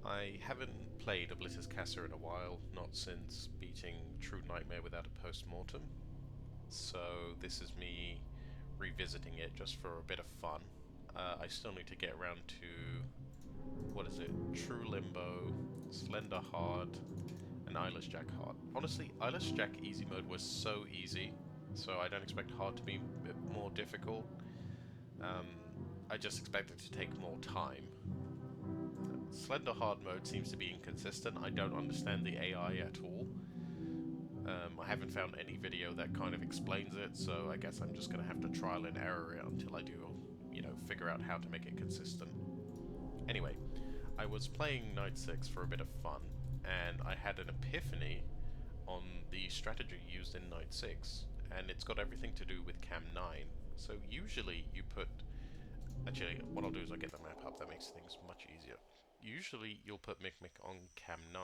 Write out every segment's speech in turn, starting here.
I haven't played Oblitus Casa in a while, not since beating True Nightmare without a post-mortem, so this is me revisiting it just for a bit of fun. I still need to get around to, what is it, True Limbo, Slender Hard, and Eyeless Jack Hard. Honestly, Eyeless Jack Easy Mode was so easy, so I don't expect Hard to be a bit more difficult. I just expect it to take more time. Slender Hard mode seems to be inconsistent. I don't understand the AI at all. I haven't found any video that kind of explains it, so I guess I'm just going to have to trial and error it until I do, figure out how to make it consistent. Anyway, I was playing Night 6 for a bit of fun, and I had an epiphany on the strategy used in Night 6, and it's got everything to do with Cam 9. So usually you put... Actually, what I'll do is I'll get the map up, that makes things much easier. Usually you'll put Mick Mick on Cam 9,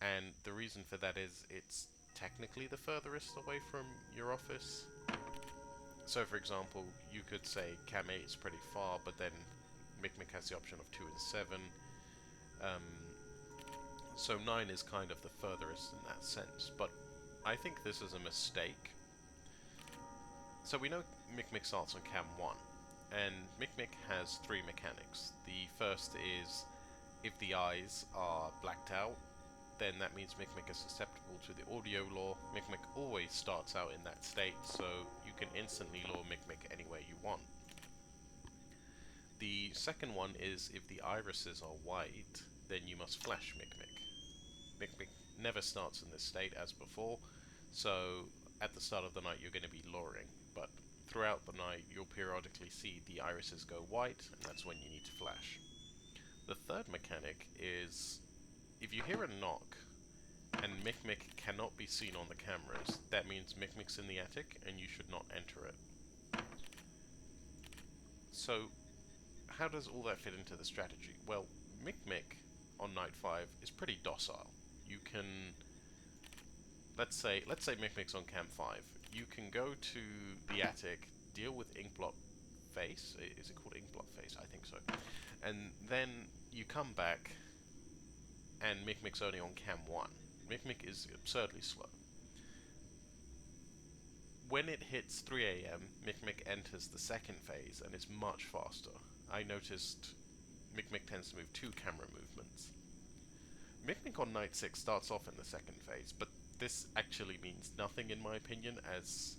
and the reason for that is it's technically the furthest away from your office. So for example, you could say Cam 8 is pretty far, but then Mick Mick has the option of 2 and 7. So 9 is kind of the furthest in that sense, but I think this is a mistake. So we know Mick Mick starts on Cam 1, and Mick Mick has 3 mechanics. The first is, if the eyes are blacked out, then that means Mick Mick is susceptible to the audio law. Mick Mick always starts out in that state, so you can instantly lure Mick Mick anywhere you want. The second one is, if the irises are white, then you must flash Mick Mick. Mick Mick never starts in this state as before, so at the start of the night you're going to be luring, but throughout the night you'll periodically see the irises go white, and that's when you need to flash. The third mechanic is, if you hear a knock and Mick Mick cannot be seen on the cameras, that means Mick Mick's in the attic and you should not enter it. So how does all that fit into the strategy? Well, Mick Mick on night 5 is pretty docile. You can, let's say Mick Mick's on Cam 5. You can go to the attic, deal with Inkblot Face. Is it called Inkblot Face? I think so. And then you come back, and Mick Mick's only on Cam 1. Mick Mick is absurdly slow. When it hits 3 AM, Mick Mick enters the second phase and is much faster. I noticed Mick Mick tends to move 2 camera movements. Mick Mick on night 6 starts off in the second phase, but this actually means nothing in my opinion, as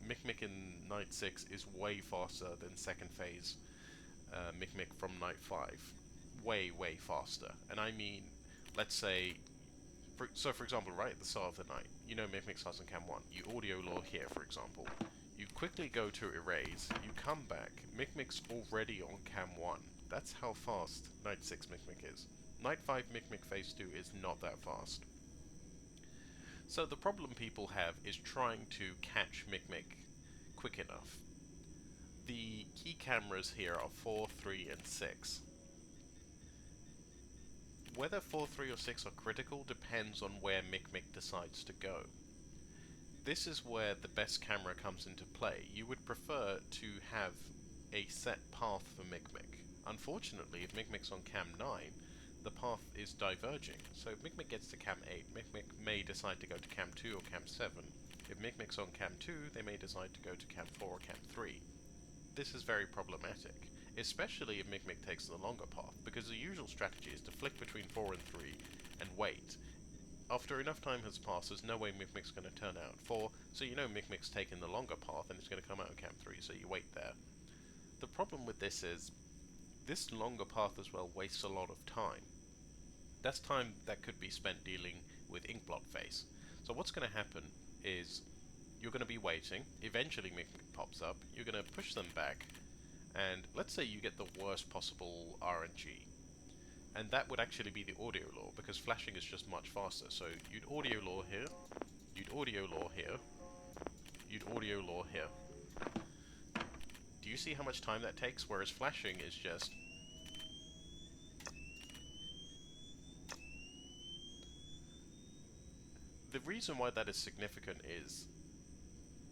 Mick Mick in night 6 is way faster than second phase Mick Mick from night 5. Way, way faster. And I mean, let's say, for example, right at the start of the night, you know Mick Mick starts on Cam 1. You audio lure here, for example. You quickly go to erase, you come back, Mick Mick's already on Cam 1. That's how fast night 6 Mick Mick is. Night 5 Mick Mick Phase 2 is not that fast. So the problem people have is trying to catch Mick Mick quick enough. The key cameras here are 4, 3, and 6. Whether 4, 3, or 6 are critical depends on where Mick Mick decides to go. This is where the best camera comes into play. You would prefer to have a set path for Mick Mick. Unfortunately, if Mick Mick's on Cam 9, the path is diverging. So if Mick Mick gets to Cam 8, Mick Mick may decide to go to Cam 2 or Cam 7. If Mick Mick's on Cam 2, they may decide to go to Cam 4 or Cam 3. This is very problematic, especially if Mick Mick takes the longer path, because the usual strategy is to flick between 4 and 3 and wait. After enough time has passed, there's no way Mick Mick's going to turn out 4, so you know Mick Mick's taken the longer path and it's going to come out of Cam 3, so you wait there. The problem with this is, this longer path as well wastes a lot of time. That's time that could be spent dealing with Inkblot Face. So what's going to happen is, you're going to be waiting, eventually Mick Mick pops up, you're going to push them back, and let's say you get the worst possible RNG. And that would actually be the audio lure, because flashing is just much faster. So you'd audio lure here, you'd audio lure here, you'd audio lure here. Do you see how much time that takes? Whereas flashing is just... The reason why that is significant is,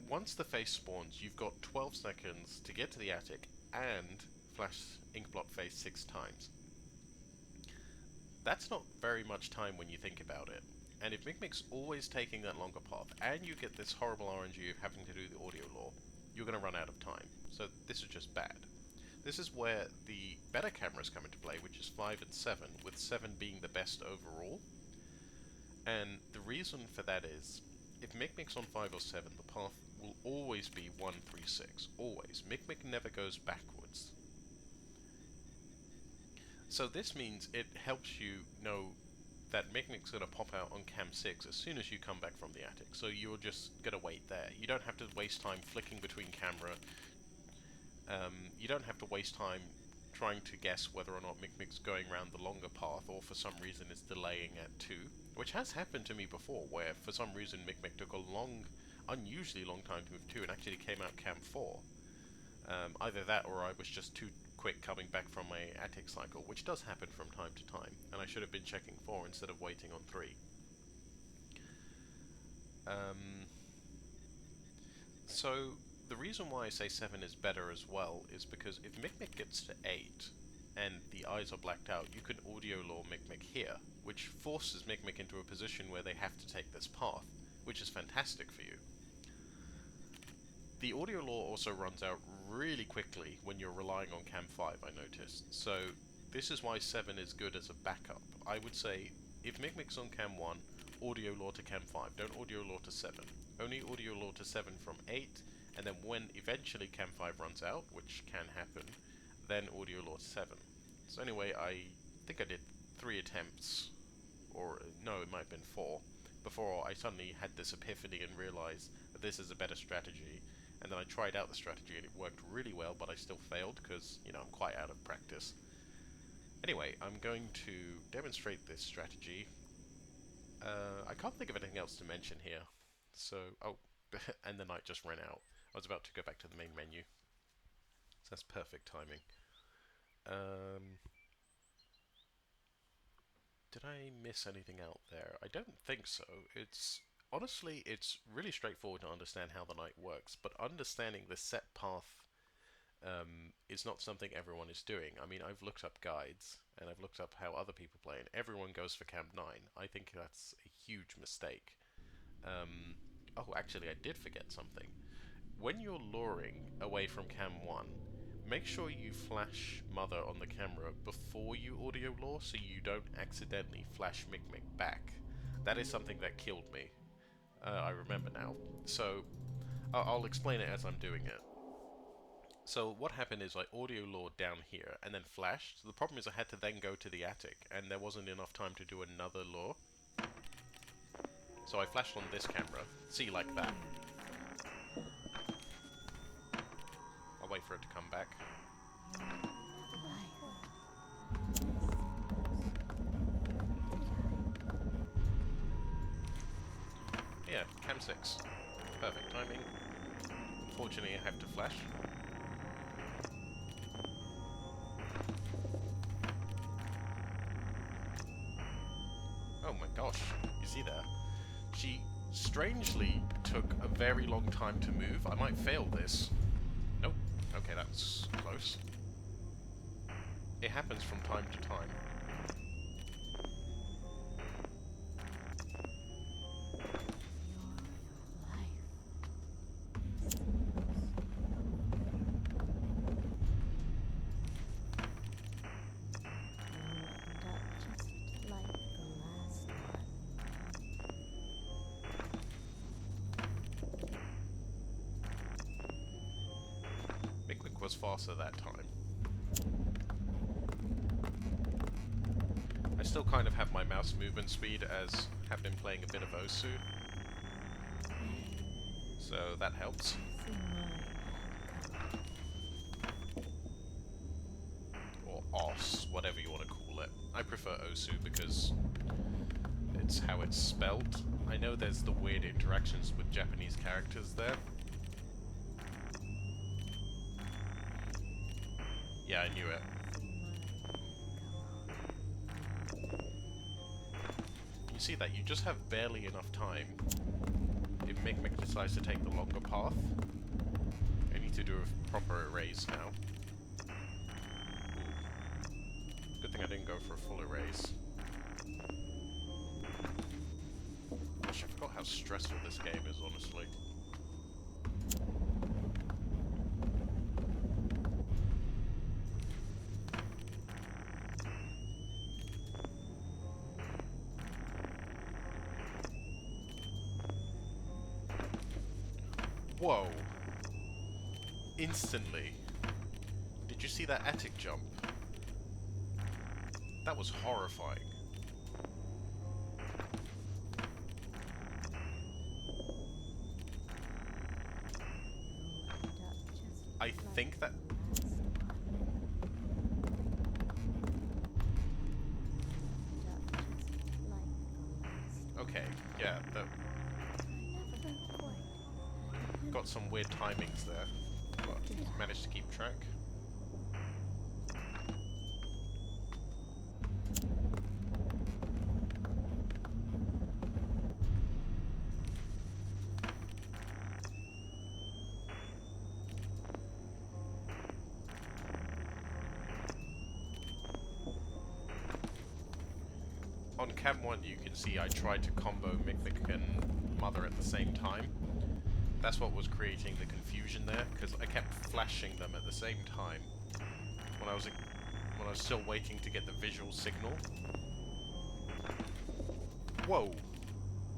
once the face spawns, you've got 12 seconds to get to the attic and flash Inkblot Face 6 times. That's not very much time when you think about it. And if Mick Mick's always taking that longer path, and you get this horrible RNG of having to do the audio lore, you're going to run out of time. So this is just bad. This is where the better cameras come into play, which is 5 and 7, with 7 being the best overall. And the reason for that is, if Mick Mick's on 5 or 7, the path will always be 1, 3, 6. Always. Mick Mick never goes backwards. So this means it helps you know that Mick Mick's going to pop out on cam 6 as soon as you come back from the attic. So you're just going to wait there. You don't have to waste time flicking between camera. You don't have to waste time trying to guess whether or not Mick Mick's going around the longer path, or for some reason it's delaying at 2, which has happened to me before, where for some reason Mick Mick took a unusually long time to move 2 and actually came out cam 4. Either that or I was just too quick coming back from my attic cycle, which does happen from time to time, and I should have been checking 4 instead of waiting on 3. So the reason why I say 7 is better as well is because if Mick Mick gets to 8 and the eyes are blacked out, you can audio lore Mick Mick here, which forces Mick Mick into a position where they have to take this path, which is fantastic for you. The audio lore also runs out really quickly when you're relying on cam 5, I noticed. So this is why 7 is good as a backup. I would say if Mick Mick's on cam 1, audio lore to cam 5. Don't audio lore to 7. Only audio lore to 7 from 8, and then when eventually cam 5 runs out, which can happen, then audio lore to 7. So anyway, I think I did 3 attempts, or no, it might have been 4, before I suddenly had this epiphany and realized that this is a better strategy. And then I tried out the strategy and it worked really well, but I still failed because, you know, I'm quite out of practice. Anyway, I'm going to demonstrate this strategy. I can't think of anything else to mention here. So, oh, and the night just ran out. I was about to go back to the main menu. So that's perfect timing. Did I miss anything out there? I don't think so. Honestly, it's really straightforward to understand how the night works, but understanding the set path is not something everyone is doing. I mean, I've looked up guides, and I've looked up how other people play, and everyone goes for cam 9. I think that's a huge mistake. Oh, actually, I did forget something. When you're luring away from cam 1, make sure you flash Mother on the camera before you audio lure, so you don't accidentally flash Mick Mick back. That is something that killed me. I remember now. So, I'll explain it as I'm doing it. So, what happened is I audio lured down here and then flashed. The problem is I had to then go to the attic, and there wasn't enough time to do another lure. So I flashed on this camera. See, like that. I'll wait for it to come back. Yeah, cam 6. Perfect timing. Unfortunately, I have to flash. Oh my gosh, you see there? She strangely took a very long time to move. I might fail this. Nope. Okay, that's close. It happens from time to time. Mick Mick was faster that time. I still kind of have my mouse movement speed as have been playing a bit of Osu. So that helps. Or Os, whatever you want to call it. I prefer Osu because it's how it's spelled. I know there's the weird interactions with Japanese characters there. Yeah, I knew it. You see that? You just have barely enough time. If Mick Mick decides to take the longer path, I need to do a proper erase now. Ooh. Good thing I didn't go for a full erase. gosh, I forgot how stressful this game is, honestly. Whoa! Instantly. Did you see that attic jump? That was horrifying. I think that... Okay, yeah, that... Got some weird timings there, but managed to keep track. On cam 1 you can see I tried to combo Mick Mick and Mother at the same time. That's what was creating the confusion there, because I kept flashing them at the same time when I was still waiting to get the visual signal. Whoa!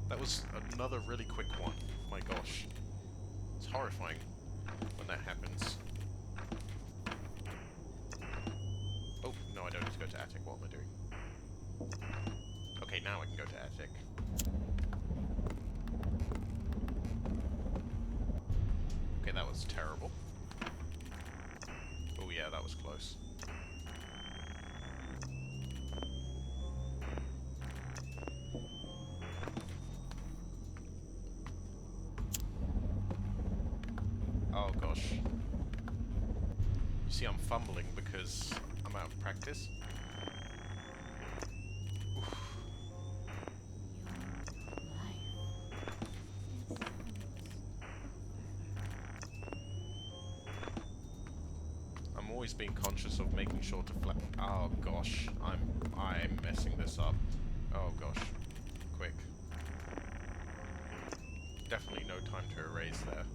That was another really quick one. My gosh. It's horrifying when that happens. Oh, no, I don't need to go to attic. What am I doing? Okay, now I can go to attic. Okay, that was terrible. Oh yeah, that was close. Oh gosh. You see, I'm fumbling because I'm out of practice. Always being conscious of making sure to oh gosh, I'm messing this up. Oh gosh. Quick. Definitely no time to erase there.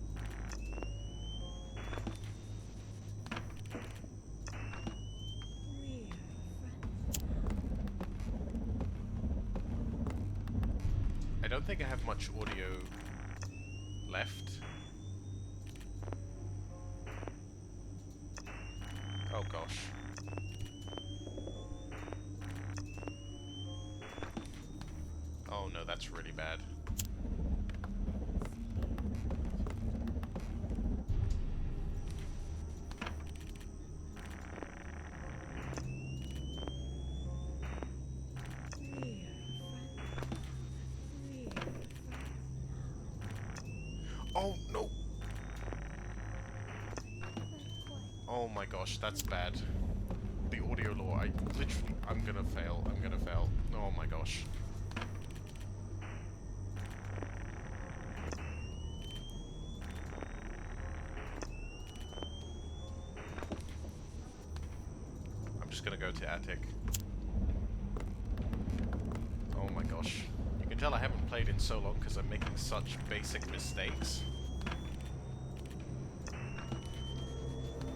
I don't think I have much audio left. Oh gosh. Oh no, that's really bad. Oh no! Oh my gosh, that's bad. The audio lore, I'm gonna fail, Oh my gosh. I'm just gonna go to attic. Oh my gosh. You can tell I haven't played in so long because I'm making such basic mistakes.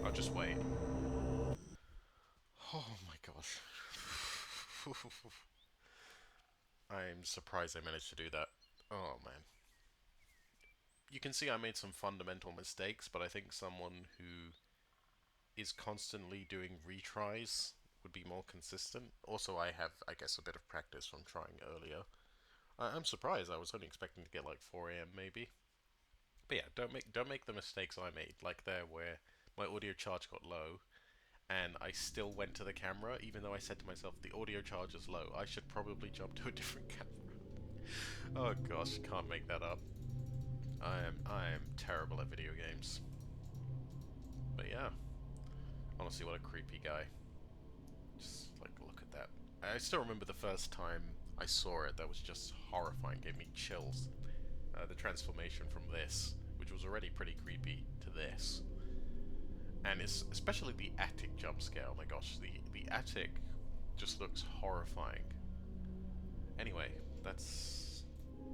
I'll just wait. Oh my gosh. I'm surprised I managed to do that. Oh man. You can see I made some fundamental mistakes, but I think someone who is constantly doing retries would be more consistent. Also, I have, I guess, a bit of practice from trying earlier. I'm surprised. I was only expecting to get like 4 AM maybe. But yeah, don't make the mistakes I made, like there where my audio charge got low, and I still went to the camera, even though I said to myself, the audio charge is low. I should probably jump to a different camera. Oh gosh, can't make that up. I am terrible at video games. But yeah, honestly, what a creepy guy. Just like look at that. I still remember the first time I saw it. That was just horrifying. Gave me chills. The transformation from this, which was already pretty creepy, to this. And it's especially the attic jump scare. Oh my gosh, the attic just looks horrifying. Anyway, that's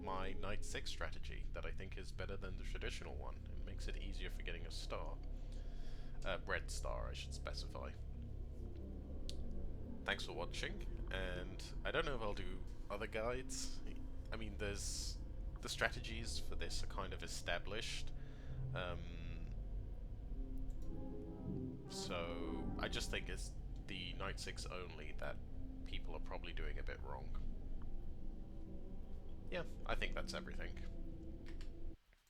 my Knight 6 strategy that I think is better than the traditional one. It makes it easier for getting a star. Red star, I should specify. Thanks for watching, and I don't know if I'll do other guides. I mean, there's... the strategies for this are kind of established. So I just think it's the Knight 6 only that people are probably doing a bit wrong. Yeah, I think that's everything.